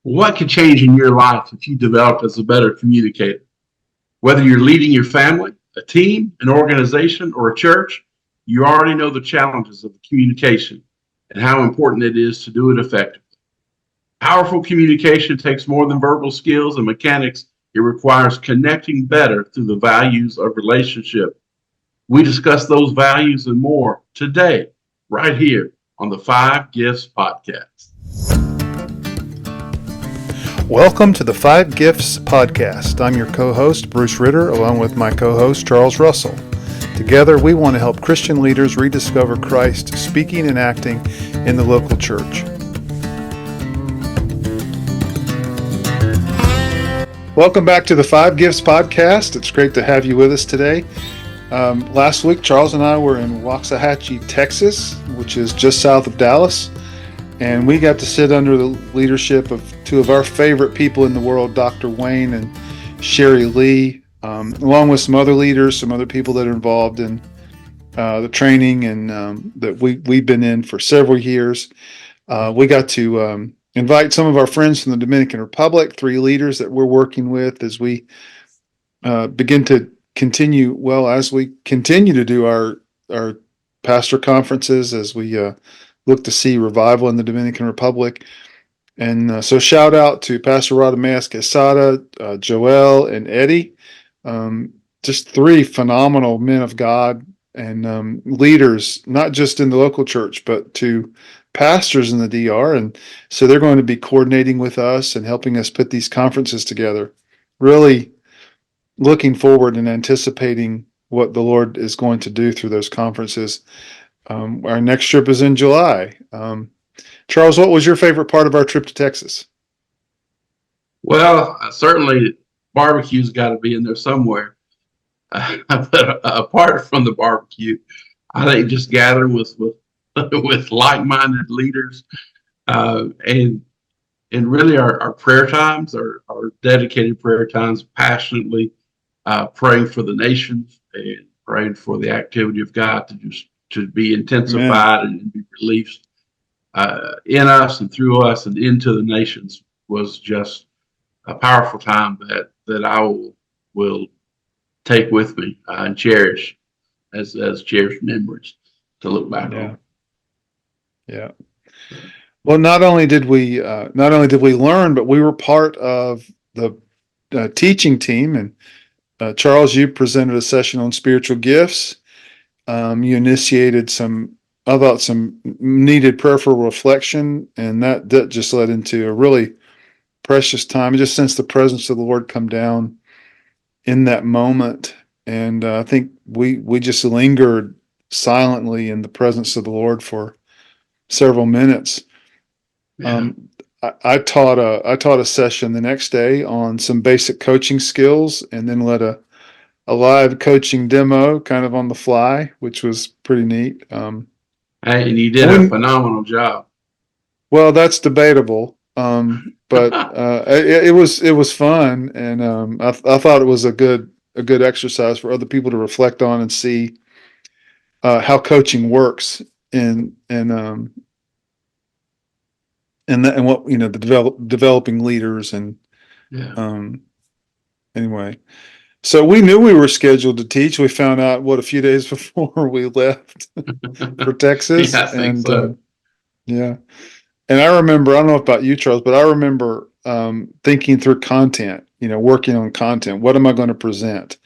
What could change in your life if you develop as a better communicator? Whether you're leading your family, a team, an organization, or a church, you already know the challenges of communication and how important it is to do it effectively. Powerful communication takes more than verbal skills and mechanics. It requires connecting better through the values of relationship. We discuss those values and more today, right here on the Five Gifts Podcast. Welcome to the Five Gifts Podcast. I'm your co-host, Bruce Ritter, along with my co-host, Charles Russell. Together, we want to help Christian leaders rediscover Christ speaking and acting in the local church. Welcome back to the Five Gifts Podcast. It's great to have you with us today. Last week, Charles and I were in Waxahachie, Texas, which is just south of Dallas. And we got to sit under the leadership of two of our favorite people in the world, Dr. Wayne and Sherry Lee, along with some other leaders, some other people that are involved in the training and that we've been in for several years. We got to invite some of our friends from the Dominican Republic, three leaders that we're working with as we begin to continue to do our pastor conferences, as we look to see revival in the Dominican Republic. And so shout out to Pastor Radamés Quesada, Joel, and Eddie. Just three phenomenal men of God and leaders, not just in the local church, but to pastors in the DR. And so they're going to be coordinating with us and helping us put these conferences together. Really looking forward and anticipating what the Lord is going to do through those conferences. Our next trip is in July. Charles, what was your favorite part of our trip to Texas? Well, certainly barbecue's got to be in there somewhere. But apart from the barbecue, I think just gathering with like-minded leaders, and really our prayer times, our dedicated prayer times, passionately praying for the nations and praying for the activity of God to be intensified and be released in us and through us and into the nations was just a powerful time that I will take with me and cherish as cherished memories to look back on. Yeah. Well, not only did we learn, but we were part of the teaching team. And Charles, you presented a session on spiritual gifts. You initiated some needed prayerful reflection, and that just led into a really precious time. I just sensed the presence of the Lord come down in that moment, and I think we just lingered silently in the presence of the Lord for several minutes. Yeah. I taught a session the next day on some basic coaching skills, and then led a live coaching demo kind of on the fly, which was pretty neat. And you did a phenomenal job. Well, that's debatable. But it was fun. And I thought it was a good exercise for other people to reflect on and see how coaching works and what, the developing leaders and, anyway. So we knew we were scheduled to teach. We found out a few days before we left for Texas. Yeah, I think so. Yeah. And I remember, I don't know about you, Charles, but I remember thinking through content, working on content. What am I going to present?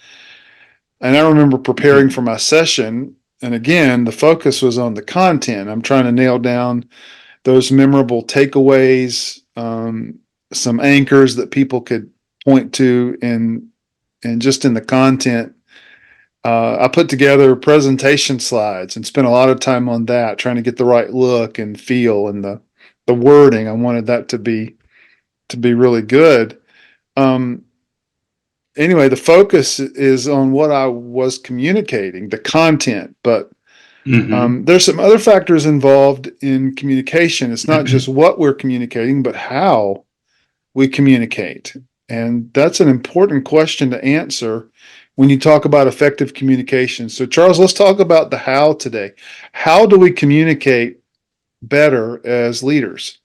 And I remember preparing for my session. And again, the focus was on the content. I'm trying to nail down those memorable takeaways, some anchors that people could point to and just in the content. I put together presentation slides and spent a lot of time on that, trying to get the right look and feel and the wording. I wanted that to be really good. Anyway, the focus is on what I was communicating, the content, but there's some other factors involved in communication. It's not just what we're communicating, but how we communicate. And that's an important question to answer when you talk about effective communication. So, Charles, let's talk about the how today. How do we communicate better as leaders?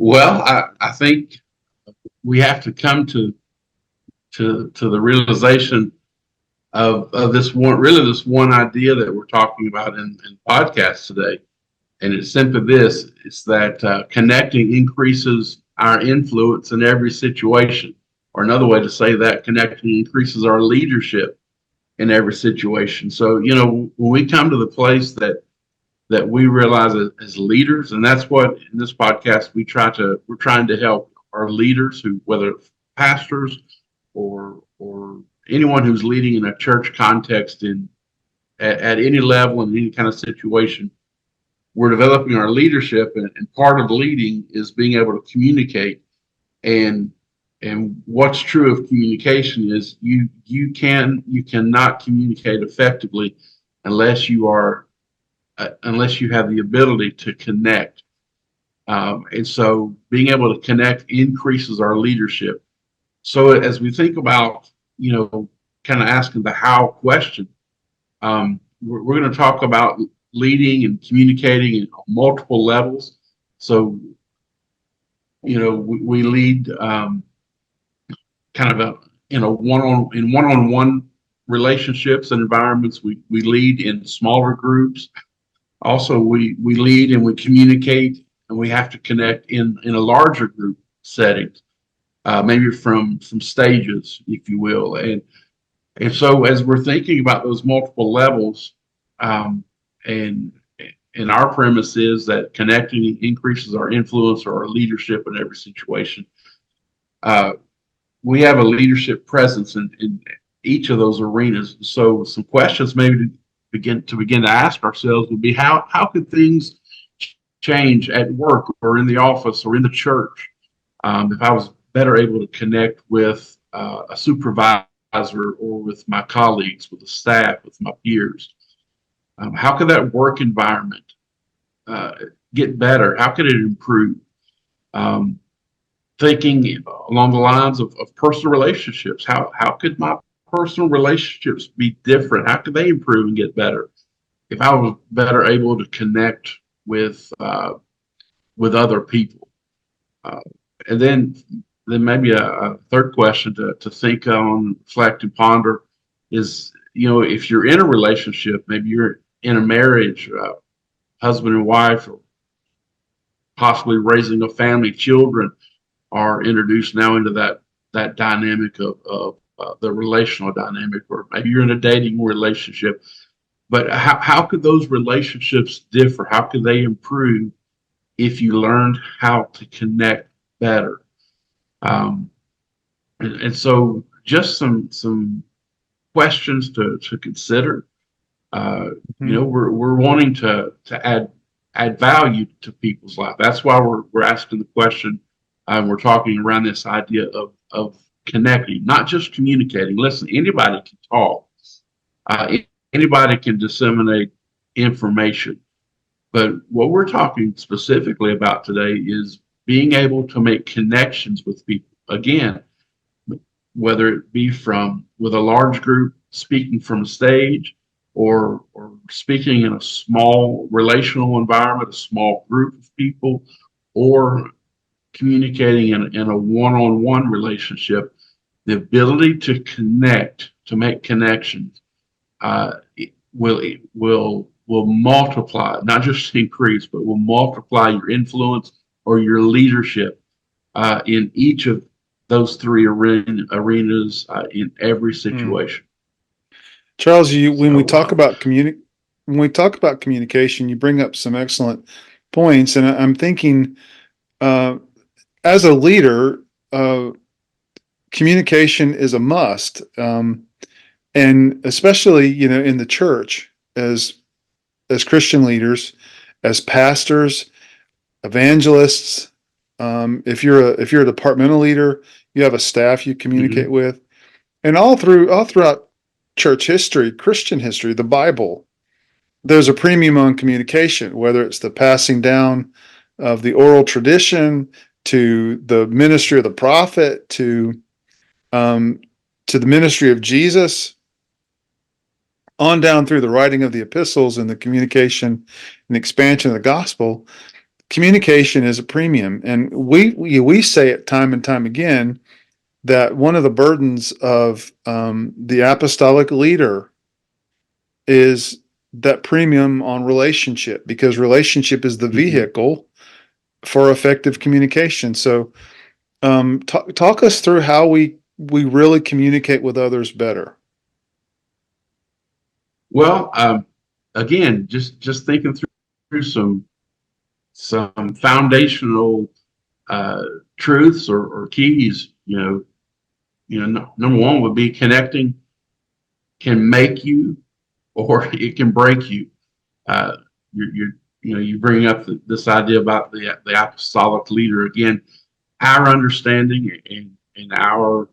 Well, I think we have to come to the realization of this one idea that we're talking about in podcasts today. And it's simply this: it's that connecting increases our influence in every situation. Or another way to say that, connecting increases our leadership in every situation. So, when we come to the place that we realize as leaders, and that's what in this podcast we're trying to help our leaders, who, whether pastors or anyone who's leading in a church context at any level in any kind of situation. We're developing our leadership, and part of leading is being able to communicate. And what's true of communication is you cannot communicate effectively unless you have the ability to connect. And so being able to connect increases our leadership. So as we think about, kind of asking the how question, we're going to talk about leading and communicating on multiple levels. So, we lead kind of in one-on-one relationships and environments. We lead in smaller groups. Also, we lead and we communicate, and we have to connect in a larger group settings, maybe from stages, if you will. And so as we're thinking about those multiple levels, and our premise is that connecting increases our influence or our leadership in every situation. We have a leadership presence in each of those arenas. So some questions maybe to begin to ask ourselves would be, how could things change at work or in the office or in the church if I was better able to connect with a supervisor or with my colleagues, with the staff, with my peers? How could that work environment get better? How could it improve? Thinking along the lines of personal relationships, how could my personal relationships be different? How could they improve and get better if I was better able to connect with other people? And then maybe a third question to think on, reflect, and ponder is, if you're in a relationship, maybe you're in a marriage, husband and wife, or possibly raising a family, children are introduced now into that dynamic of the relational dynamic, or maybe you're in a dating relationship. But how could those relationships differ? How could they improve if you learned how to connect better? And so just some questions to consider. We're wanting to add value to people's life. That's why we're asking the question. We're talking around this idea of connecting, not just communicating. Listen, anybody can talk. Anybody can disseminate information. But what we're talking specifically about today is being able to make connections with people. Again, whether it be with a large group speaking from a stage, or speaking in a small relational environment, a small group of people, or communicating in a one-on-one relationship, the ability to connect, to make connections, will multiply, not just increase, but will multiply your influence or your leadership in each of those three arenas in every situation. Charles, when we talk about communication, you bring up some excellent points, and I'm thinking, as a leader, communication is a must, and especially in the church, as Christian leaders, as pastors, evangelists. If you're a departmental leader, you have a staff you communicate with, and all throughout church history, Christian history, the Bible, there's a premium on communication, whether it's the passing down of the oral tradition to the ministry of the prophet to the ministry of Jesus, on down through the writing of the epistles and the communication and expansion of the gospel. communication is a premium, and we say it time and time again that one of the burdens of the apostolic leader is that premium on relationship, because relationship is the vehicle for effective communication. So, talk us through how we really communicate with others better. Well, again, just thinking through some foundational truths or keys. Number one would be connecting can make you, or it can break you. You bring up this idea about the apostolic leader. Again, our understanding and our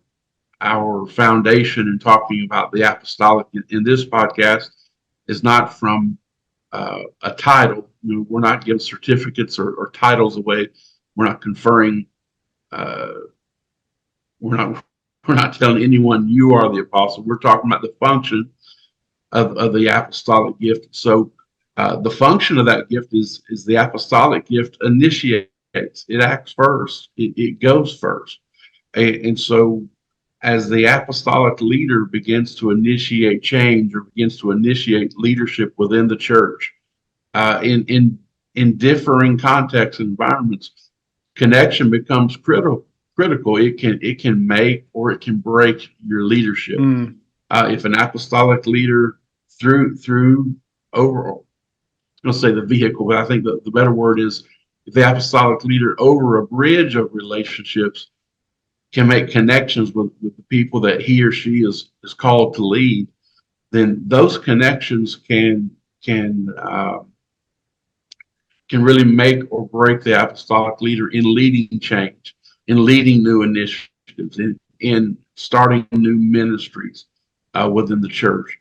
foundation in talking about the apostolic in this podcast is not from a title. We're not giving certificates or titles away. We're not conferring. We're not telling anyone you are the apostle. We're talking about the function of the apostolic gift. So the function of that gift is the apostolic gift initiates. It acts first. It goes first. And so as the apostolic leader begins to initiate change or begins to initiate leadership within the church, in differing contexts and environments, connection becomes critical. It can make or it can break your leadership. If an apostolic leader through overall, I'll say the vehicle, but I think the better word is if the apostolic leader over a bridge of relationships can make connections with the people that he or she is called to lead, then those connections can really make or break the apostolic leader in leading change, in leading new initiatives, in starting new ministries within the church.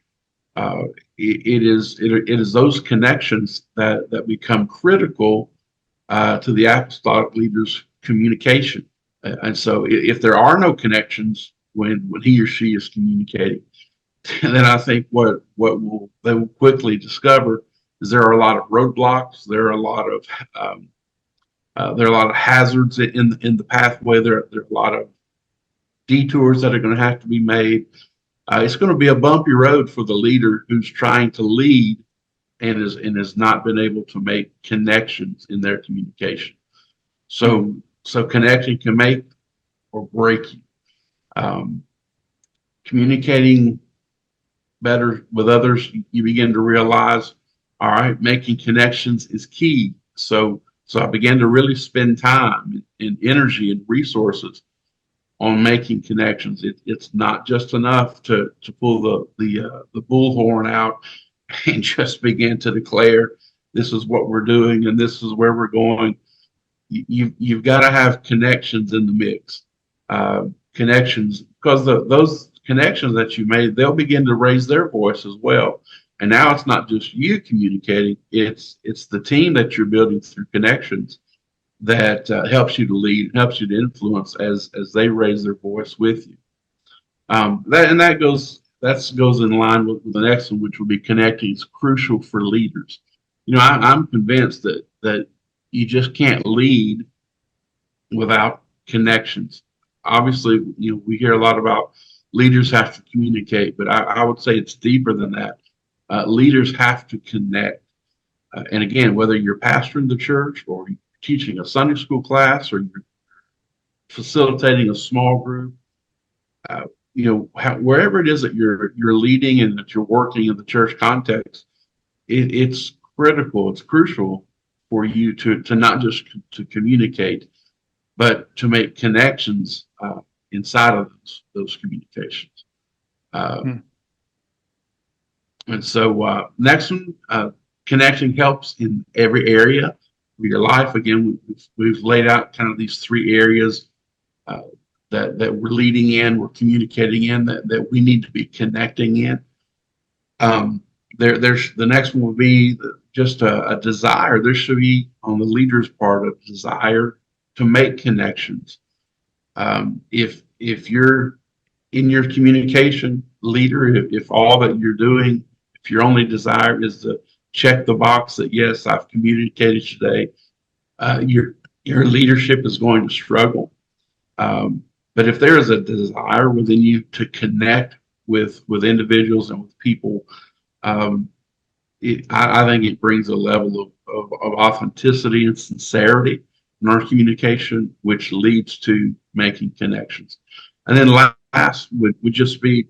It is those connections that become critical to the apostolic leader's communication. And so if there are no connections when he or she is communicating, then I think what they will quickly discover is there are a lot of roadblocks. There are a lot of hazards in the pathway. There are a lot of detours that are going to have to be made. It's going to be a bumpy road for the leader who's trying to lead and has not been able to make connections in their communication. So connection can make or break you. Communicating better with others, you begin to realize, all right, making connections is key. So I began to really spend time and energy and resources on making connections. It's not just enough to pull the bullhorn out and just begin to declare this is what we're doing and this is where we're going. You've got to have connections in the mix. Connections, because those connections that you made, they'll begin to raise their voice as well. And now it's not just you communicating, it's the team that you're building through connections that helps you to lead, helps you to influence as they raise their voice with you. That goes in line with the next one, which would be connecting is crucial for leaders. I'm convinced that you just can't lead without connections. Obviously, we hear a lot about leaders have to communicate, but I would say it's deeper than that. Leaders have to connect. And again, whether you're pastoring the church or you're teaching a Sunday school class or you're facilitating a small group, wherever it is that you're leading and that you're working in the church context, it's critical, it's crucial for you to not just to communicate, but to make connections inside of those communications. And so next one, connection helps in every area of your life. Again, we've laid out kind of these three areas that we're leading in, we're communicating in, that we need to be connecting in. There's the next one will be just a desire. There should be on the leader's part a desire to make connections. If you're in your communication, leader, if all that you're doing, if your only desire is to check the box that yes, I've communicated today, your leadership is going to struggle. But if there is a desire within you to connect with individuals and with people, um, I think it brings a level of authenticity and sincerity in our communication, which leads to making connections. And then last would just be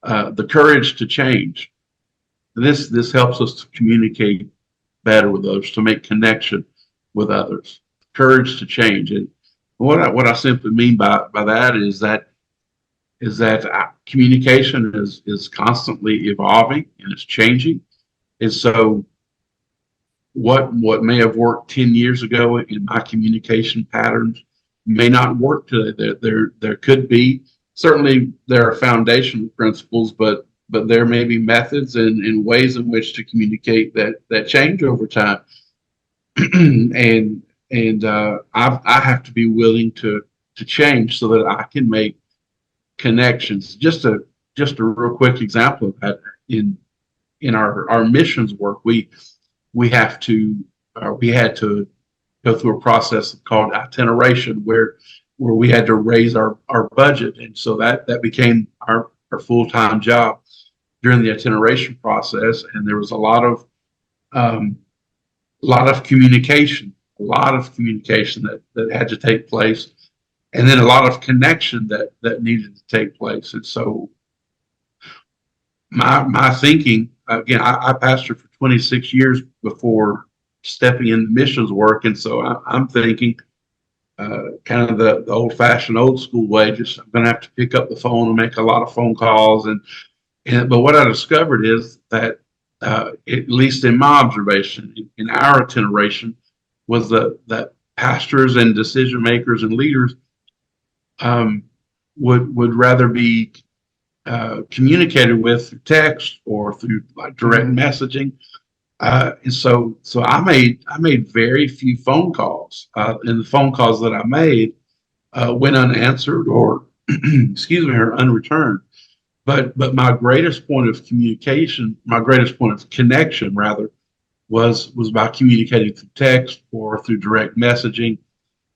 the courage to change. This helps us to communicate better with others, to make connection with others. Courage to change. And what I simply mean by that is that communication is constantly evolving and it's changing. And so what may have worked 10 years ago in my communication patterns may not work today. There could be, certainly there are foundational principles, but there may be methods and ways in which to communicate that change over time. I have to be willing to change so that I can make connections. Just a real quick example of that in our missions work, we had to go through a process called itineration where we had to raise our budget, and so that became our full-time job during the itineration process. And there was a lot of communication, that had to take place, and then a lot of connection that needed to take place. And so my thinking, again, I pastored for 26 years before stepping into missions work, and so I'm thinking kind of the old-fashioned, old-school way. Just I'm going to have to pick up the phone and make a lot of phone calls, but what I discovered is that at least in my observation, in our itineration, was that pastors and decision makers and leaders would rather be communicated with through text or through like direct messaging. And so I made very few phone calls, and the phone calls that I made went unanswered or excuse me, or unreturned. But my greatest point of communication, my greatest point of connection rather, was by communicating through text or through direct messaging.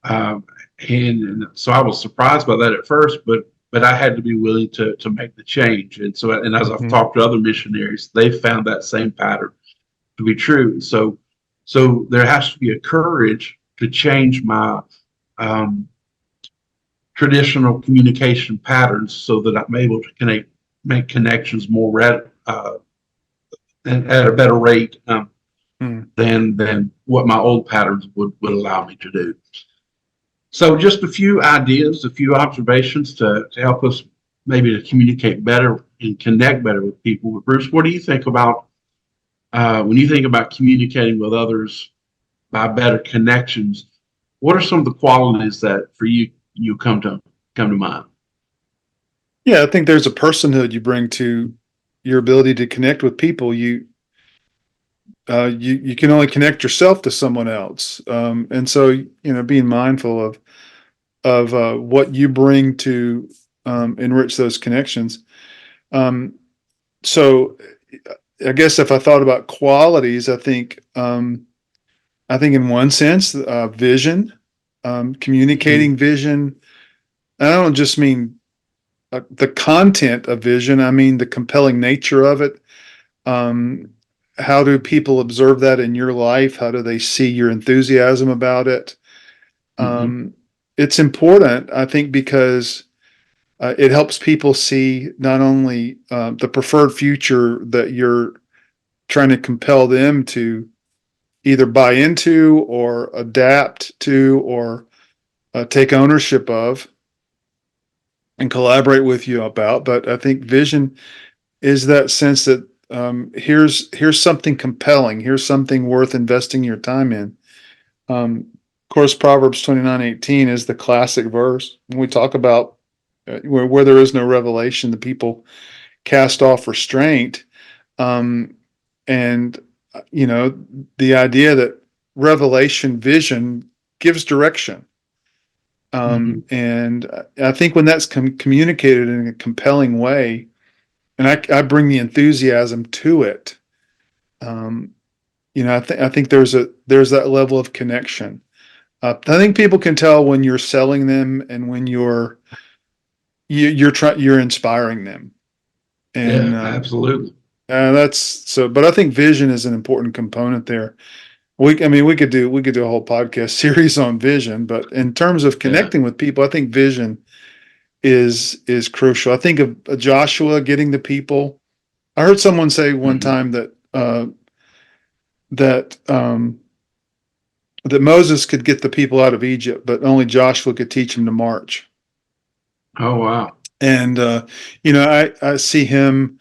And so I was surprised by that at first, but I had to be willing to make the change. And so, and as I've talked to other missionaries, they found that same pattern to be true. So there has to be a courage to change my traditional communication patterns so that I'm able to make connections more and at a better rate than what my old patterns would allow me to do. So just a few ideas, a few observations to help us maybe to communicate better and connect better with people. But Bruce, what do you think about when you think about communicating with others by better connections? What are some of the qualities that for you come to mind? Yeah, I think there's a personhood you bring to your ability to connect with people. You can only connect yourself to someone else, and so being mindful of what you bring to enrich those connections. So, I guess if I thought about qualities, I think in one sense, vision, communicating vision. I don't just mean the content of vision. I mean the compelling nature of it. How do people observe that in your life? How do they see your enthusiasm about it? It's important, I think, because it helps people see not only the preferred future that you're trying to compel them to either buy into or adapt to or take ownership of and collaborate with you about. But I think vision is that sense that here's something compelling. Here's something worth investing your time in. Of course, Proverbs 29:18 is the classic verse. When we talk about where there is no revelation, the people cast off restraint. And, the idea that revelation vision gives direction. And I think when that's communicated in a compelling way, and I bring the enthusiasm to it, I think there's that level of connection. I think people can tell when you're selling them and when you're inspiring them, and Yeah, absolutely. that's so. But I think vision is an important component there. We could do a whole podcast series on vision, but in terms of Yeah. connecting with people, I think vision is crucial. I think of Joshua getting the people. I heard someone say one Hmm. time that that Moses could get the people out of Egypt, but only Joshua could teach them to march. Oh, wow. And I see him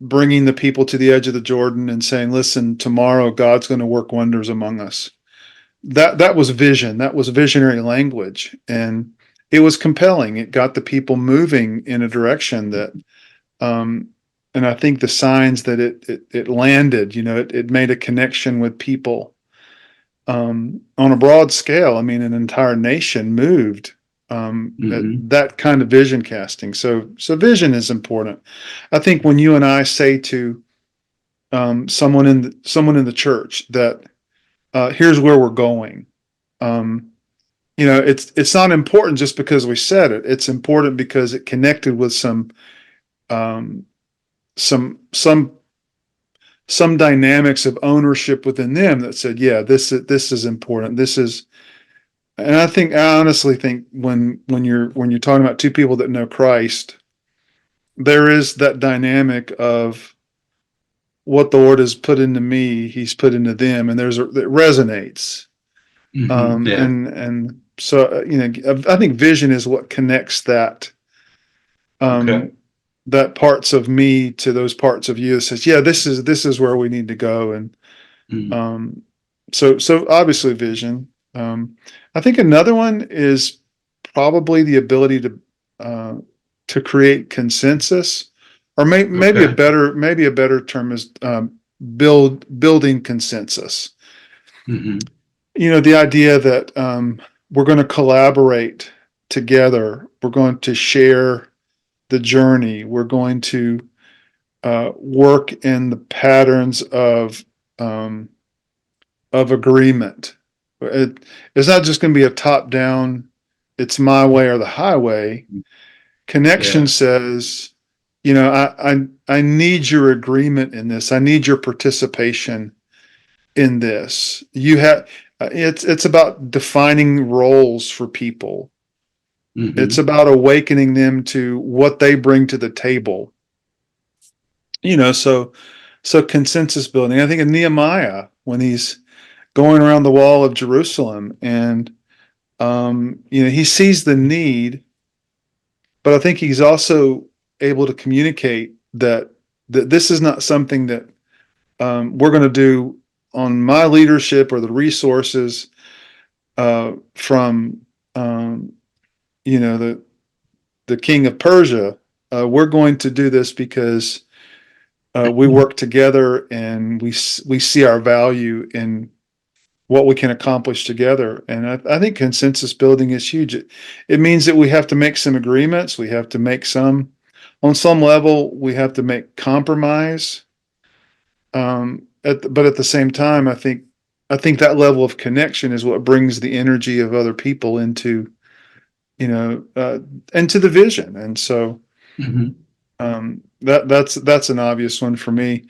bringing the people to the edge of the Jordan and saying, "Listen, tomorrow God's going to work wonders among us." That was vision. That was visionary language, and it was compelling. It got the people moving in a direction that, um, and I think the signs that it landed. It made a connection with people on a broad scale. I mean, an entire nation moved at Hmm. that kind of vision casting. So vision is important. I think when you and I say to someone in the church that here's where we're going. Um, it's not important just because we said it. It's important because it connected with um, some some some dynamics of ownership within them that said, yeah, this is important. This is, and I honestly think when you're talking about two people that know Christ, there is that dynamic of what the Lord has put into me, He's put into them, and it resonates. Hmm. Yeah. And so I think vision is what connects Okay. um, that parts of me to those parts of you that says, yeah, this is where we need to go. And Hmm. um, so obviously vision. I think another one is probably the ability uh, to create consensus, or Okay. maybe a better term is building consensus. Hmm. The idea that we're going to collaborate together, we're going to share the journey, we're going to work in the patterns um, of agreement. It's not just going to be a top down, it's my way or the highway. Connection Yeah. says, I need your agreement in this. I need your participation in this. It's about defining roles for people. It's Hmm. about awakening them to what they bring to the table. So consensus building. I think of Nehemiah when he's going around the wall of Jerusalem, and he sees the need, but I think he's also able to communicate that this is not something that we're going to do on my leadership or the resources from the king of Persia. We're going to do this because we work together and we see our value in what we can accomplish together. And I think consensus building is huge. It means that we have to make some agreements. We have to make on some level, we have to make compromise. But at the same time, I think that level of connection is what brings the energy of other people you know, uh, into the vision. And so Hmm. that's an obvious one for me.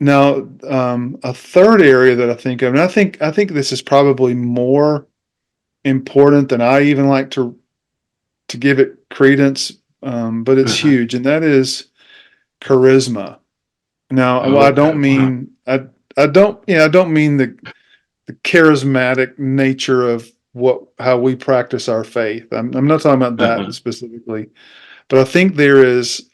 Now, a third area that I think of, and I think this is probably more important than I even like to give it credence, but it's Uh-huh. huge, and that is charisma. Now, well, Oh, okay. Wow. I don't mean the charismatic nature of how we practice our faith. I'm not talking about that Uh-huh. specifically, but I think there is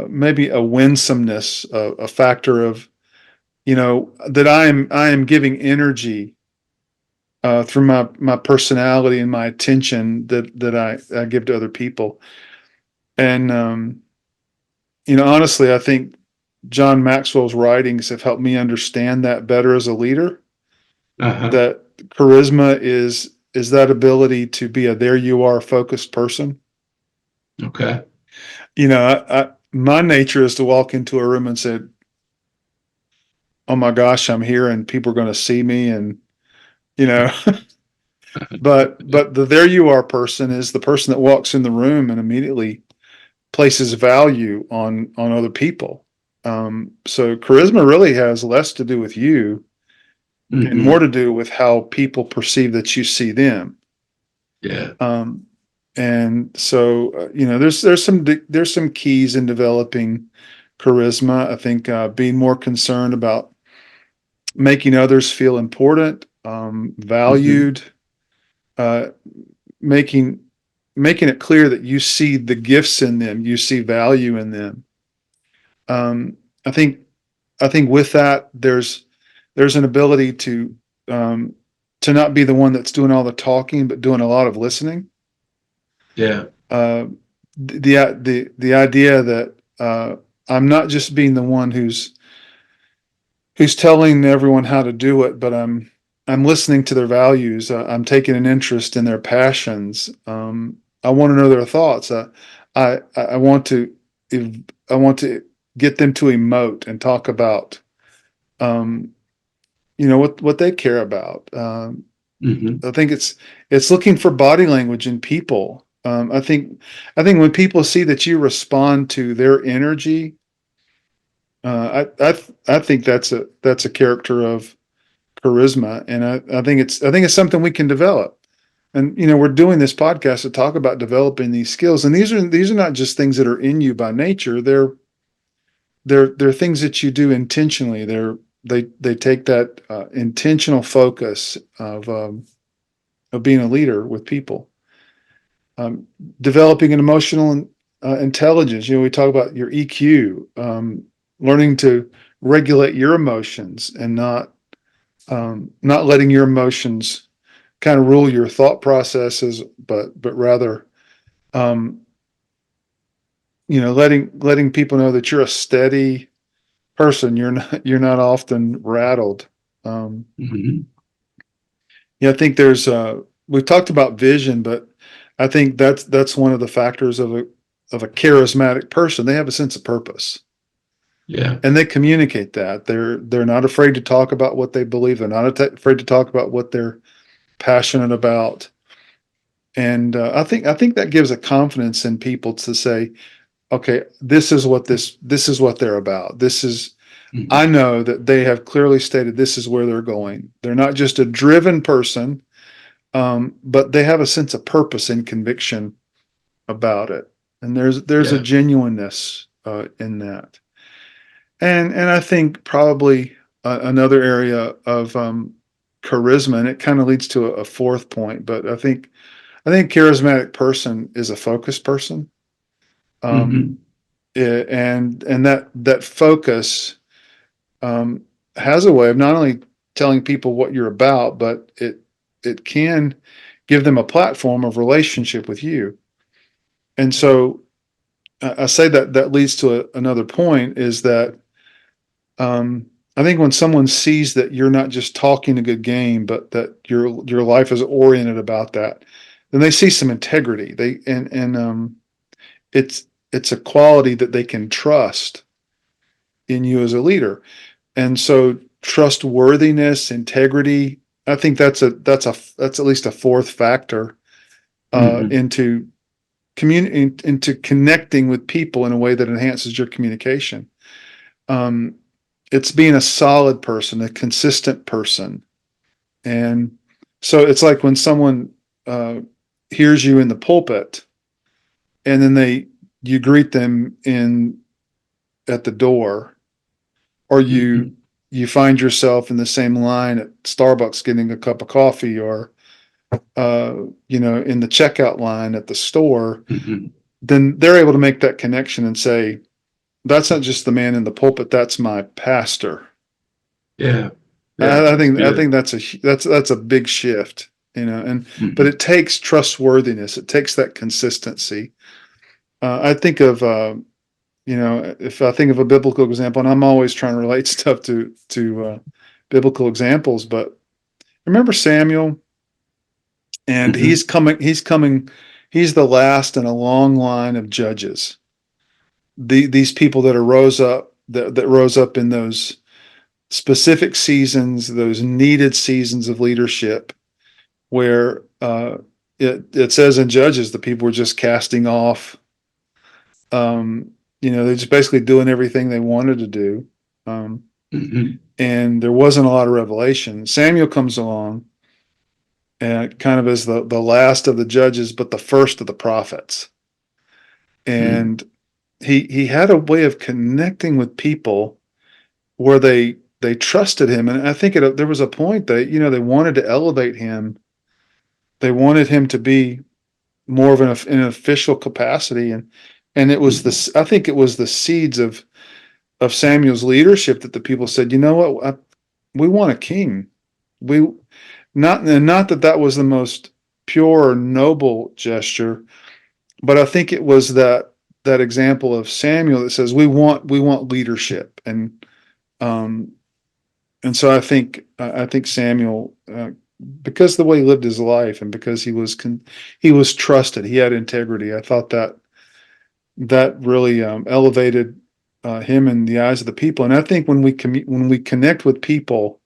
maybe a winsomeness, a factor of that I am giving energy through my personality and my attention that I give to other people. And honestly, I think John Maxwell's writings have helped me understand that better as a leader. Uh-huh. That charisma is that ability to be a there you are focused person. Okay. My nature is to walk into a room and say, oh my gosh, I'm here and people are going to see me, and you know, but the there you are person is the person that walks in the room and immediately places value on other people. So charisma really has less to do with you and more Hmm. to do with how people perceive that you see them. Yeah. Um, and so there's some keys in developing charisma. I think being more concerned about making others feel important, Hmm. valued, uh, making making it clear that you see the gifts in them, you see value in them. Um, I think I think with that there's an ability um, to not be the one that's doing all the talking, but doing a lot of listening. Yeah. Uh, the idea that I'm not just being the one who's telling everyone how to do it, but I'm listening to their values. I'm taking an interest in their passions. I want to know their thoughts. I want to I want to get them to emote and talk about um, what they care about. Hmm. I think it's looking for body language in people. I think when people see that you respond to their energy, I think that's a character of charisma, and I think it's something we can develop. And we're doing this podcast to talk about developing these skills, and these are not just things that are in you by nature. They're things that you do intentionally. They take that intentional focus of being a leader with people, um, developing an emotional intelligence. We talk about your EQ, learning to regulate your emotions and not letting your emotions kind of rule your thought processes, but rather, um, letting people know that you're a steady person. You're not often rattled. Um, Hmm. yeah, I think we've talked about vision, but I think that's one of the factors of a charismatic person. They have a sense of purpose, Yeah. and they communicate that. They're not afraid to talk about what they believe. They're not afraid to talk about what they're passionate about. And I think that gives a confidence in people to say, okay, this is what they're about. Hmm. I know that they have clearly stated this is where they're going. They're not just a driven person, but they have a sense of purpose and conviction about it. And there's a Yeah. genuineness in that. And I think probably another area of charisma, and it kind of leads to a fourth point, but I think charismatic person is a focused person. Hmm. Um, and that focus um, has a way of not only telling people what you're about, but it can give them a platform of relationship with you. And so I say that leads to another point is that I think when someone sees that you're not just talking a good game, but that your life is oriented about that, then they see some integrity. It's a quality that they can trust in you as a leader. And so trustworthiness, integrity, I think that's at least a fourth factor Hmm. into connecting with people in a way that enhances your communication. Um, it's being a solid person, a consistent person. And so it's like when someone uh, hears you in the pulpit and then you greet them in at the door, or you Hmm. you find yourself in the same line at Starbucks getting a cup of coffee, or in the checkout line at the store, Hmm. then they're able to make that connection and say, "That's not just the man in the pulpit; that's my pastor." Yeah. Yeah. I That's think I good. think that's a big shift, but Hmm. it takes trustworthiness. It takes that consistency. I think of if I think of a biblical example, and I'm always trying to relate stuff to biblical examples, but remember Samuel, and Hmm. he's the last in a long line of judges. These people that rose up in those specific seasons, those needed seasons of leadership, where it says in Judges the people were just casting off. They're just basically doing everything they wanted to do, Mhm. and there wasn't a lot of revelation. Samuel comes along, and kind of as the last of the judges, but the first of the prophets, Mhm. and he had a way of connecting with people where they trusted him, and I think there was a point that they wanted to elevate him. They wanted him to be more of an official capacity, and it was Mhm. this. I think it was the seeds of Samuel's leadership that the people said, you know what, we want a king. We not that was the most pure or noble gesture, but I think it was that example of Samuel that says we want leadership, um, and so I think Samuel, because of the way he lived his life and because he was trusted, he had integrity. I thought that really elevated him in the eyes of the people. And I think when we connect with people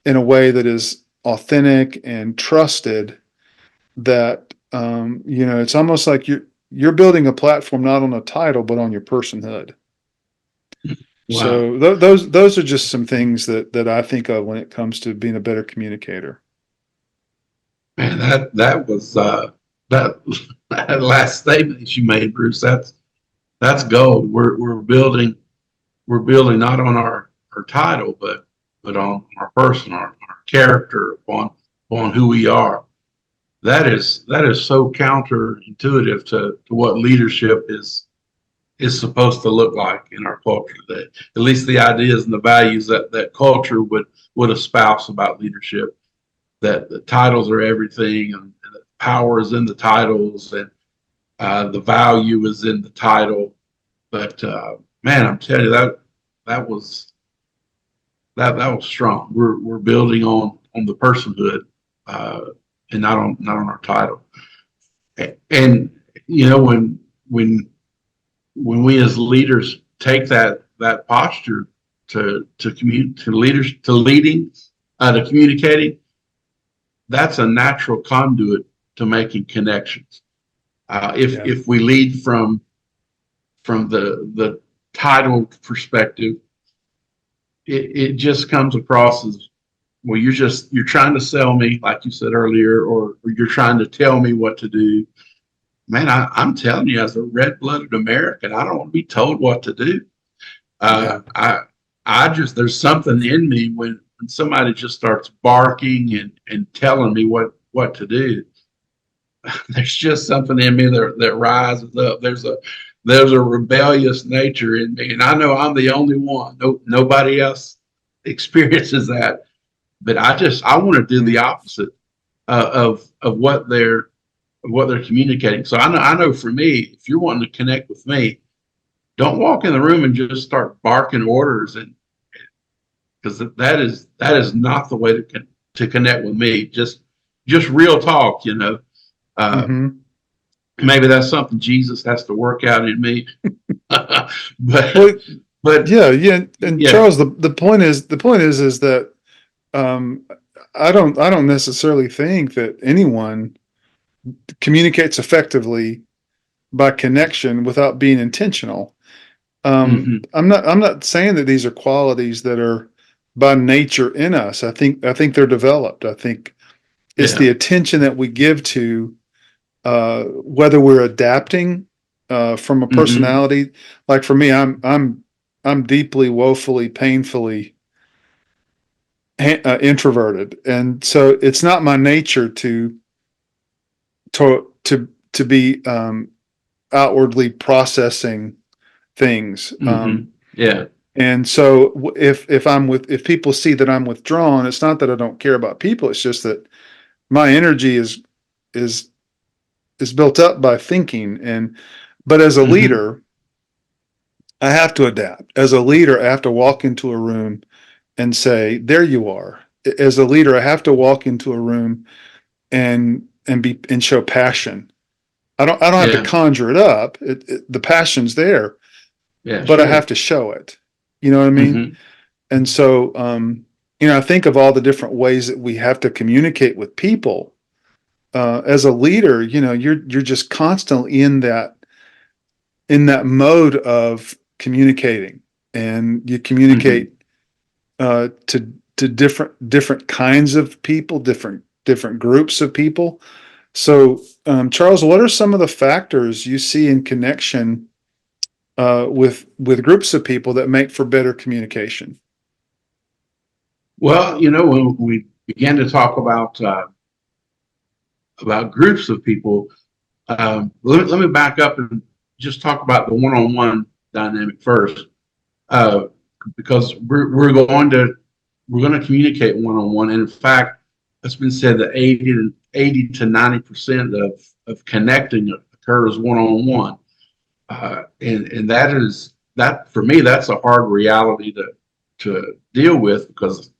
in a way that is authentic and trusted, that it's almost like you're building a platform not on a title but on your personhood. Wow, So those are just some things that I think of when it comes to being a better communicator. man, that was that that last statement that you made, Bruce. That's gold. We're building not on our title, but on our person, our character, upon who we are. That is so counterintuitive to what leadership is supposed to look like in our culture. That at least the ideas and the values that culture would espouse about leadership. That the titles are everything, and the power is in the titles, and the value is in the title. But man, I'm telling you that was that was strong. We're building on the personhood, uh, and not on our title. And when we as leaders take that posture to leaders to leading, to communicating, that's a natural conduit to making connections. If Yeah. if we lead from the title perspective, it just comes across as, well, you're trying to sell me, like you said earlier, or you're trying to tell me what to do. Man, I'm telling you, as a red-blooded American, I don't want to be told what to do. Yeah. I just, there's something in me when somebody just starts barking and telling me what to do. There's just something in me that rises up. There's a rebellious nature in me, and I know I'm the only one. Nobody else experiences that. But I want to do the Mm. opposite of what they're communicating. So I know for me, if you're wanting to connect with me, don't walk in the room and just start barking orders, and because that is not the way to connect with me. Just real talk. Uh, Hmm. Maybe that's something Jesus has to work out in me. but Well, but yeah, yeah. And yeah. Charles, the point is that um, I don't necessarily think that anyone communicates effectively by connection without being intentional. Hmm. I'm not saying that these are qualities that are by nature in us. I think they're developed. I think it's Yeah. the attention that we give to whether we're adapting from a Hmm. personality. Like for me, I'm deeply, woefully, painfully introverted, and so it's not my nature to be outwardly processing things. Hmm. Yeah. And so if people see that I'm withdrawn, it's not that I don't care about people. It's just that my energy is is built up by thinking. But as a Hmm. leader, I have to adapt. As a leader, I have to walk into a room and say, "There you are." As a leader, I have to walk into a room and show passion. I don't have to Yeah. conjure it up. The passion's there, Yeah. but I have Sure. to show it. You know what I mean? Hmm. And so, I think of all the different ways that we have to communicate with people. As a leader, you're just constantly in that mode of communicating, and you Mhm. communicate to different kinds of people, different groups of people. So, Charles, what are some of the factors you see in connection with groups of people that make for better communication? Well, when we began to talk about groups of people, let me back up and just talk about the one-on-one dynamic first, uh, because we're going to communicate one-on-one, and in fact, it's been said that 80 to 90% of connecting occurs one-on-one, and that for me, that's a hard reality to deal with, because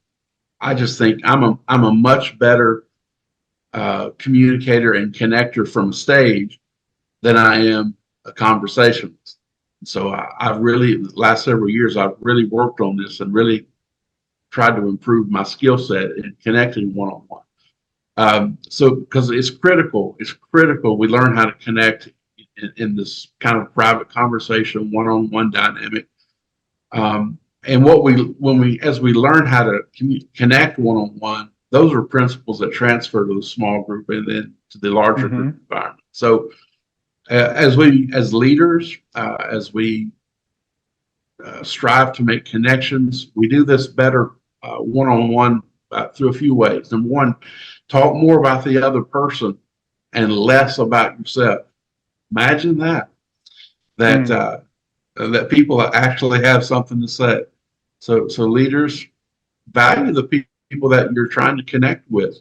I just think I'm a much better communicator and connector from stage than I am a conversationalist. So I've really, the last several years, I've really worked on this and really tried to improve my skill set in connecting one on one. So because it's critical we learn how to connect in this kind of private conversation, one on one dynamic. And as we learn how to connect one on one, those are principles that transfer to the small group and then to the larger group Mm-hmm. environment. So as leaders, as we strive to make connections, we do this better one on one through a few ways. Number one, talk more about the other person and less about yourself. Imagine that Mm. uh, that people actually have something to say. So leaders value the people that you're trying to connect with.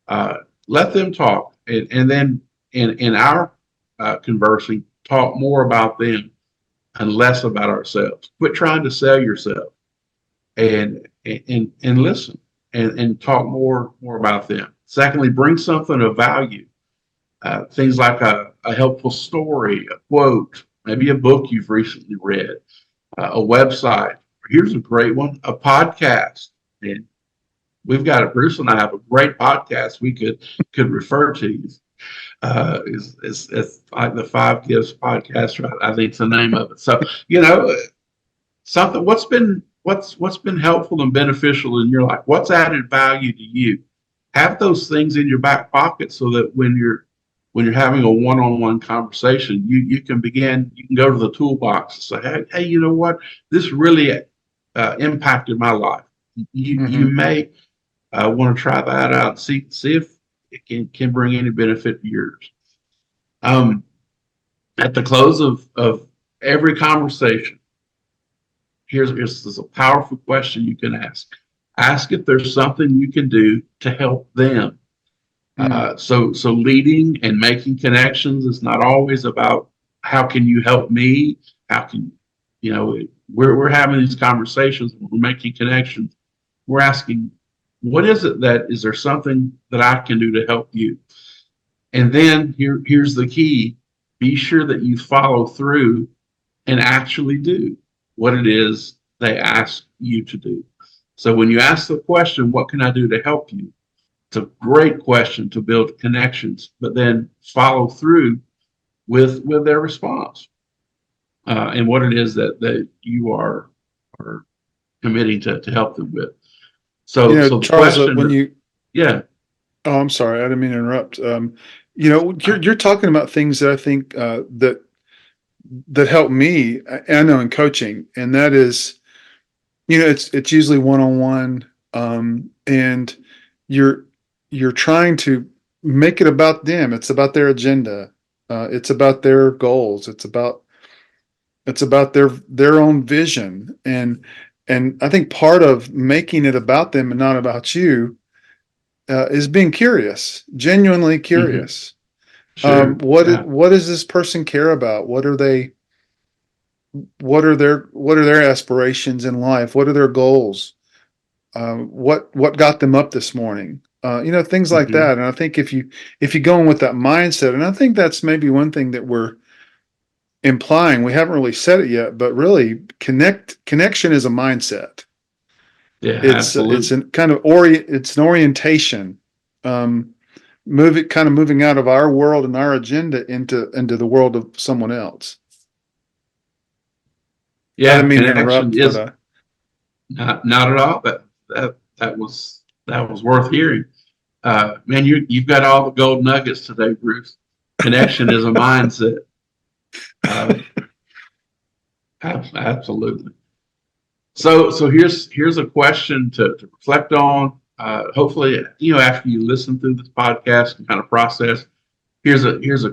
Uh, Let them talk, and then in our conversing, talk more about them and less about ourselves. Quit trying to sell yourself, and listen, and talk more about them. Secondly, bring something of value. Things like a helpful story, a quote, maybe a book you've recently read, a website. Here's a great one: a podcast. And we've got it. Bruce and I have a great podcast we could refer to you. It's like the Five Gifts podcast, right? I think it's the name of it. So something what's been helpful and beneficial in your life. What's added value to you? Have those things in your back pocket so that when you're having a one-on-one conversation, you can go to the toolbox and say, hey, you know what? This really impacted my life. You Mm-hmm. may want to try that out and see if it can bring any benefit to yours. Um, at the close of every conversation, here's a powerful question you can ask. Ask if there's something you can do to help them. Mm. So leading and making connections is not always about how can you help me? How can we're having these conversations, we're making connections. We're asking, is there something that I can do to help you? And then here's the key: be sure that you follow through and actually do what it is they ask you to do. So when you ask the question, what can I do to help you? It's a great question to build connections, but then follow through with their response, and what it is that you are committing to help them with. So the Charles, question, yeah. oh, I'm sorry, I didn't mean to interrupt. You're talking about things that I think that help me. I know in coaching, and that is, it's usually one on one, and you're you're trying to make it about them. It's about their agenda. It's about their goals. It's about their own vision, and I think part of making it about them and not about you is being curious, genuinely Hmm. curious. Sure. Yeah. What does this person care about? What are their aspirations in life? What are their goals? What got them up this morning? Things like Hmm. that. And I think if you go in with that mindset, and I think that's maybe one thing that we're implying. We haven't really said it yet, but really connection is a mindset. Yeah, It's absolutely. an kind of it's an orientation, moving out of our world and our agenda into the world of someone else. I Yeah, didn't mean to connection interrupt, but is not at all. That was worth hearing. Man, you've got all the gold nuggets today, Bruce. Connection is a mindset. Uh, Absolutely. So here's a question to reflect on. Hopefully, after you listen through this podcast and kind of process, here's a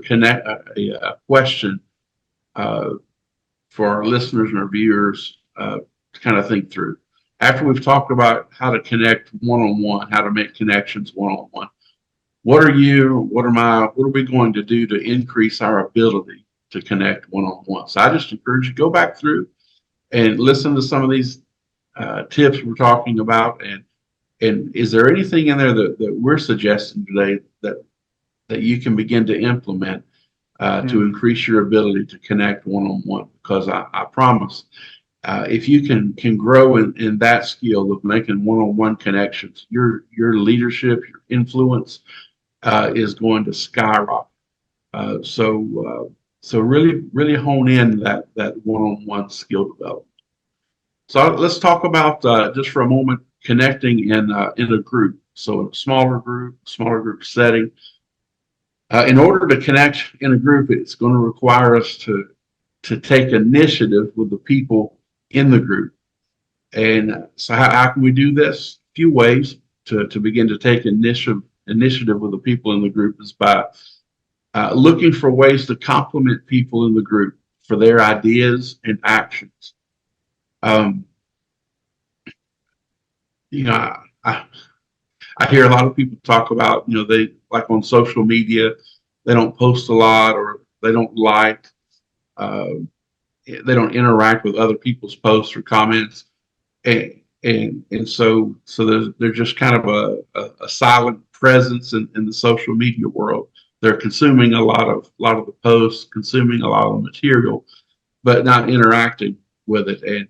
question uh, for our listeners and our viewers to kind of think through. After we've talked about how to connect one on one, how to make connections one on one, what are we going to do to increase our ability to connect one on one? So I just encourage you to go back through and listen to some of these tips we're talking about, and is there anything in there that we're suggesting today that you can begin to implement to mm, increase your ability to connect one on one? Because I promise, if you can grow in that skill of making one on one connections, your leadership, your influence is going to skyrocket. So really hone in that one on one skill development. So let's talk about just for a moment connecting in a group. So in a smaller group setting. In order to connect in a group, it's going to require us to take initiative with the people in the group. And so how can we do this? A few ways to begin to take initiative with the people in the group is by looking for ways to compliment people in the group for their ideas and actions. Um, you know, I hear a lot of people talk about, they like on social media, they don't post a lot or they don't uh, they don't interact with other people's posts or comments. And so they're just kind of a silent presence in the social media world. They're consuming a lot of the posts, consuming a lot of the material, but not interacting with it. And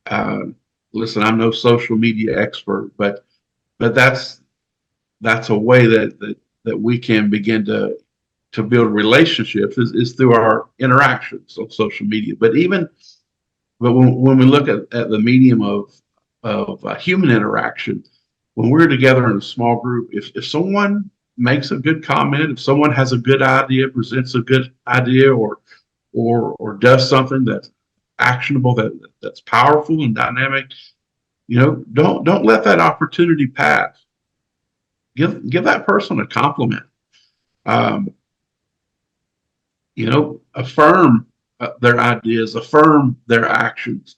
uh, listen, I'm no social media expert, but that's a way that we can begin to build relationships is through our interactions on social media. But when we look at the medium of human interaction, when we're together in a small group, if someone makes a good comment, if someone has a good idea, presents a good idea, or does something that's actionable, that's powerful and dynamic, don't let that opportunity pass. Give that person a compliment. Um, affirm their ideas, affirm their actions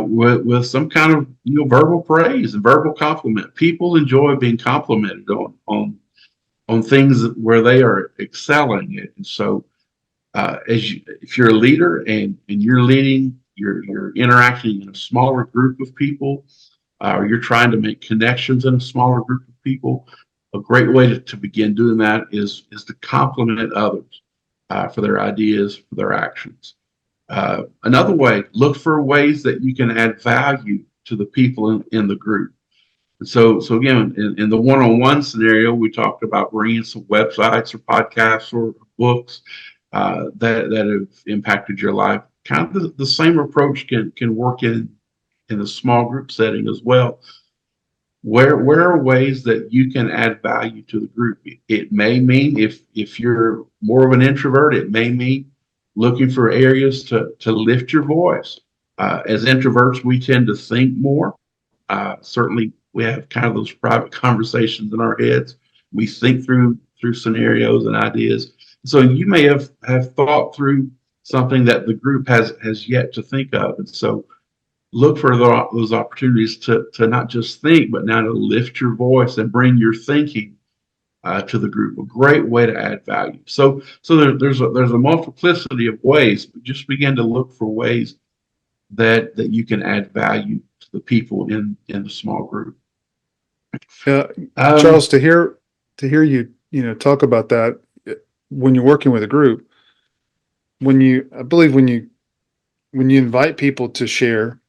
with some kind of verbal praise and verbal compliment. People enjoy being complimented on things where they are excelling at. And so, if you're a leader and you're leading, you're interacting in a smaller group of people, or you're trying to make connections in a smaller group of people, a great way to begin doing that is to compliment others for their ideas, for their actions. Another way, look for ways that you can add value to the people in the group. And so again, in the one-on-one scenario, we talked about bringing some websites or podcasts or books that have impacted your life. Kind of the same approach can work in the small group setting as well. Where are ways that you can add value to the group? It may mean if you're more of an introvert, it may mean looking for areas to lift your voice. As introverts, we tend to think more. Certainly, we have kind of those private conversations in our heads. We think through scenarios and ideas. So you may have thought through something that the group has yet to think of, and so look for those opportunities to not just think, but now to lift your voice and bring your thinking to the group. A great way to add value. So there's a multiplicity of ways, but just begin to look for ways that you can add value to the people in the small group. uh, Um, Charles, to hear you, talk about that when you're working with a group, I believe when you invite people to share,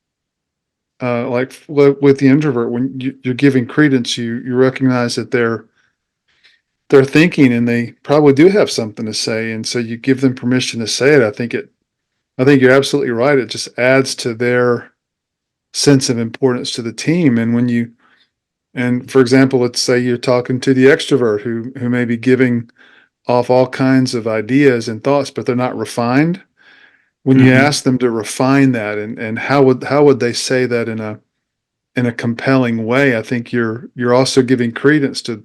like with the introvert, when you're giving credence, you recognize that they're thinking and they probably do have something to say, and so you give them permission to say it. I think you're absolutely right. It just adds to their sense of importance to the team. And for example, let's say you're talking to the extrovert who may be giving off all kinds of ideas and thoughts, but they're not refined. When you Hmm. ask them to refine that, and how would they say that in a compelling way, I think you're also giving credence to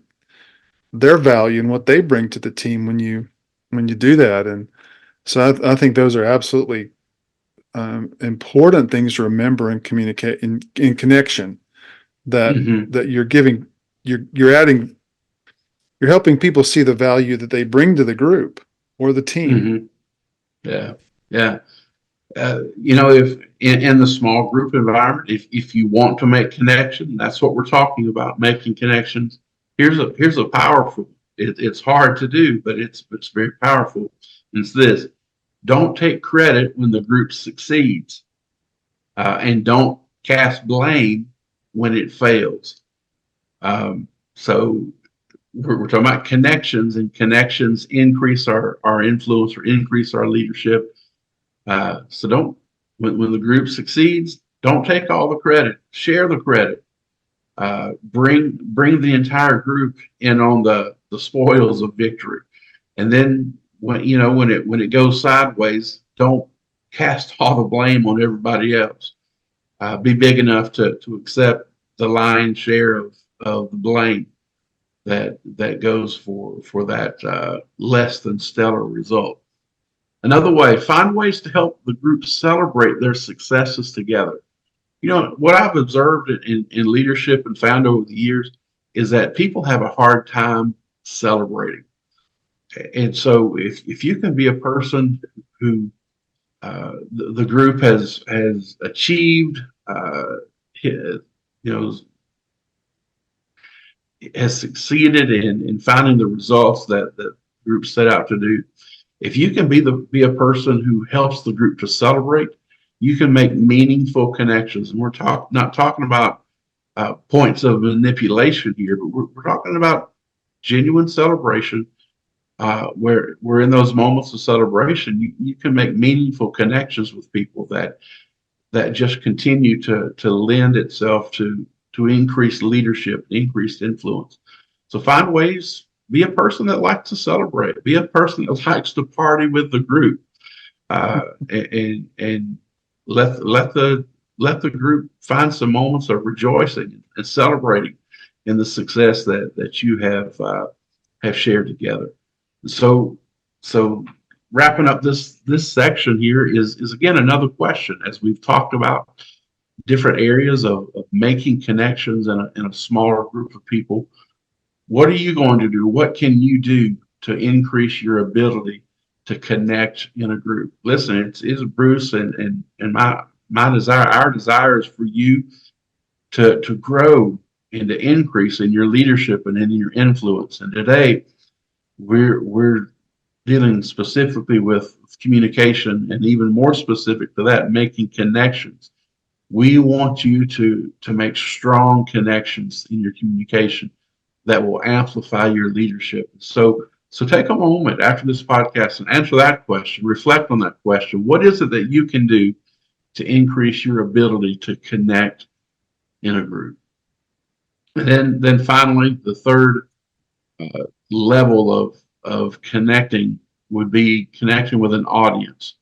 their value and what they bring to the team when you do that. And so I think those are absolutely important things to remember and communicate in connection, that Hmm. that you're giving, you're adding, you're helping people see the value that they bring to the group or the team. Hmm. Yeah. Yeah. If in the small group environment, if you want to make connection, that's what we're talking about, making connections. Here's a powerful. It's hard to do, but it's very powerful. It's this: don't take credit when the group succeeds, and don't cast blame when it fails. So we're talking about connections, and connections increase our influence or increase our leadership. So don't, when the group succeeds, don't take all the credit. Share the credit. Bring the entire group in on the spoils of victory. And then when it goes sideways, don't cast all the blame on everybody else. Be big enough to accept the lion's share of the blame that goes for that less than stellar result. Another way, find ways to help the group celebrate their successes together. What I've observed in leadership and found over the years is that people have a hard time celebrating. And so if you can be a person who the group has achieved, you know, has succeeded in finding the results that the group set out to do. If you can be a person who helps the group to celebrate, you can make meaningful connections. And we're not talking about points of manipulation here, but we're talking about genuine celebration. Where in those moments of celebration, you can make meaningful connections with people that just continue to lend itself to increased leadership, increased influence. So find ways. Be a person that likes to celebrate. Be a person that likes to party with the group, and let the group find some moments of rejoicing and celebrating in the success that you have shared together. So wrapping up this section here is again another question, as we've talked about different areas of making connections in a smaller group of people. What are you going to do? What can you do to increase your ability to connect in a group? Listen, it's Bruce and my desire, our desire is for you to grow and to increase in your leadership and in your influence. And today we're dealing specifically with communication, and even more specific to that, making connections. We want you to make strong connections in your communication that will amplify your leadership. So take a moment after this podcast and answer that question, reflect on that question. What is it that you can do to increase your ability to connect in a group? And then finally, the third level of connecting would be connecting with an audience.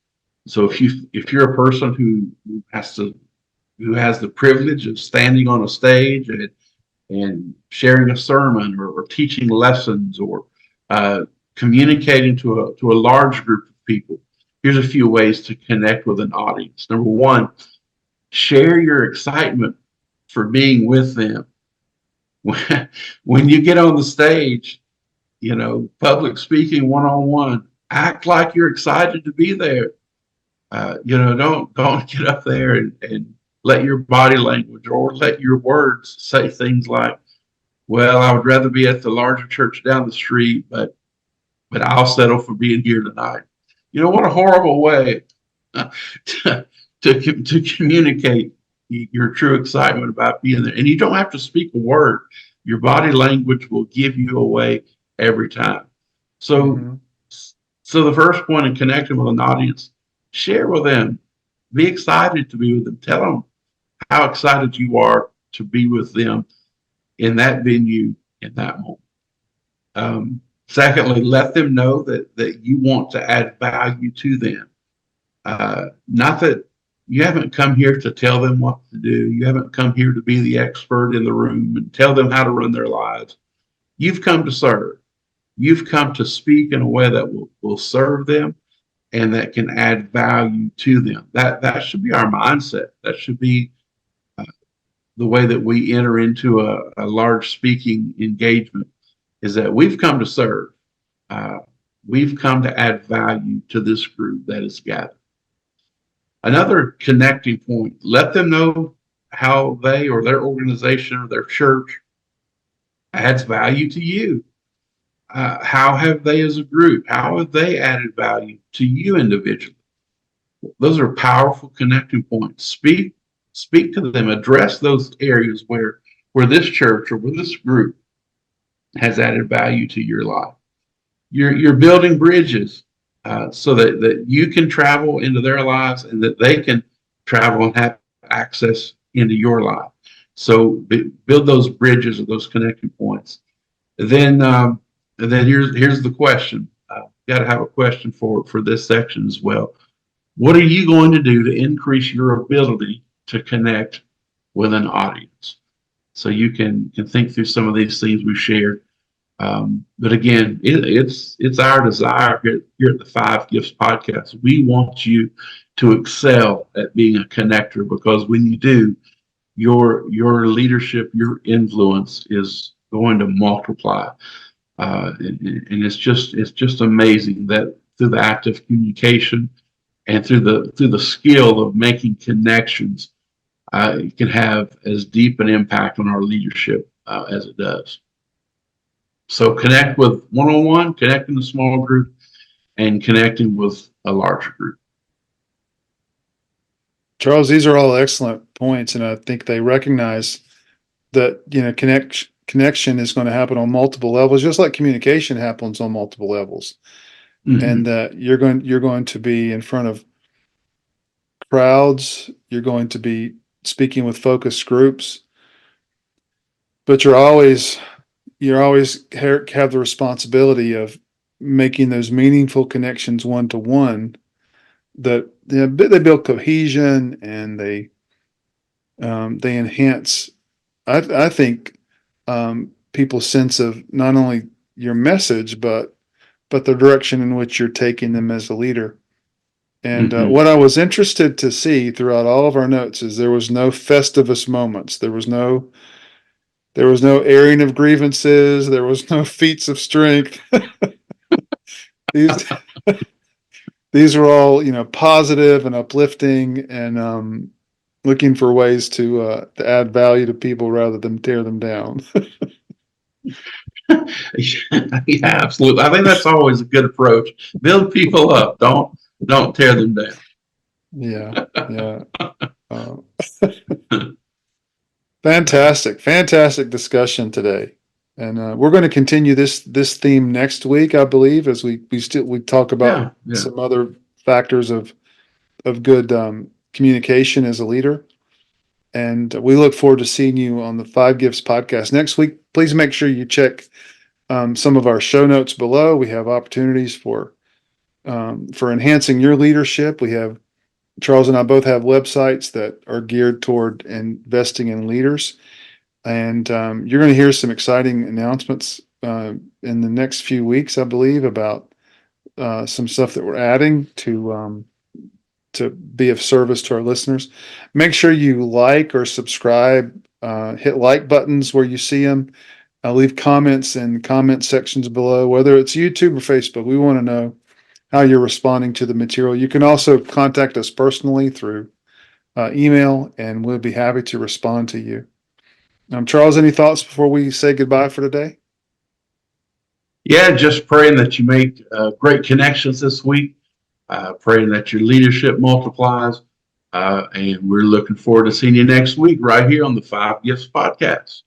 So if you're a person who has the privilege of standing on a stage and sharing a sermon, or teaching lessons, or communicating to a large group of people, here's a few ways to connect with an audience. Number one, share your excitement for being with them. When you get on the stage, public speaking one-on-one, act like you're excited to be there. Don't get up there and let your body language or let your words say things like, well, I would rather be at the larger church down the street, but I'll settle for being here tonight. What a horrible way to communicate, your true excitement about being there. And you don't have to speak a word. Your body language will give you away every time. So, Mhm. so the first point in connecting with an audience, share with them. Be excited to be with them. Tell them how excited you are to be with them in that venue in that moment. Secondly, let them know that you want to add value to them. Not that you haven't come here to tell them what to do. You haven't come here to be the expert in the room and tell them how to run their lives. You've come to serve. You've come to speak in a way that will serve them and that can add value to them. That should be our mindset. That should be the way that we enter into a large speaking engagement, is that we've come to serve. Uh, we've come to add value to this group that is gathered. Another connecting point, let them know how they or their organization or their church adds value to you. How have they as a group, how have they added value to you individually? Those are powerful connecting points. Speak to them, address those areas where this church or where this group has added value to your life. You're building bridges so that you can travel into their lives and that they can travel and have access into your life. So build those bridges or those connecting points. And then here's the question. Got to have a question for this section as well. What are you going to do to increase your ability to connect with an audience? So you can think through some of these things we shared. But again, it's our desire here at the Five Gifts Podcast. We want you to excel at being a connector, because when you do, your leadership, your influence is going to multiply. And it's just amazing that through the act of communication and through the skill of making connections, it can have as deep an impact on our leadership as it does. So connect with one-on-one, connect in a small group, and connecting with a larger group. Charles, these are all excellent points, and I think they recognize that connection is going to happen on multiple levels, just like communication happens on multiple levels, and that you're going to be in front of crowds, you're going to be speaking with focus groups, but you're always have the responsibility of making those meaningful connections one to one. That they build cohesion and they enhance. I think people's sense of not only your message but the direction in which you're taking them as a leader. And what I was interested to see throughout all of our notes is there was no Festivus moments. There was no airing of grievances. There was no feats of strength. these these were all positive and uplifting, and looking for ways to add value to people rather than tear them down. Yeah, absolutely. I think that's always a good approach. Build people up. Don't tear them down. Yeah, yeah. Uh, fantastic discussion today, and we're going to continue this theme next week, I believe, as we talk about Yeah. some other factors of good communication as a leader. And we look forward to seeing you on the Five Gifts podcast next week. Please make sure you check some of our show notes below. We have opportunities for enhancing your leadership. Charles and I both have websites that are geared toward investing in leaders. And you're going to hear some exciting announcements in the next few weeks, I believe, about some stuff that we're adding to be of service to our listeners. Make sure you like or subscribe, hit like buttons where you see them. Leave comments in comment sections below, whether it's YouTube or Facebook. We want to know how you're responding to the material. You can also contact us personally through email, and we'll be happy to respond to you. Charles, any thoughts before we say goodbye for today? Yeah, just praying that you make great connections this week. Praying that your leadership multiplies. And we're looking forward to seeing you next week right here on the Five Gifts Podcast.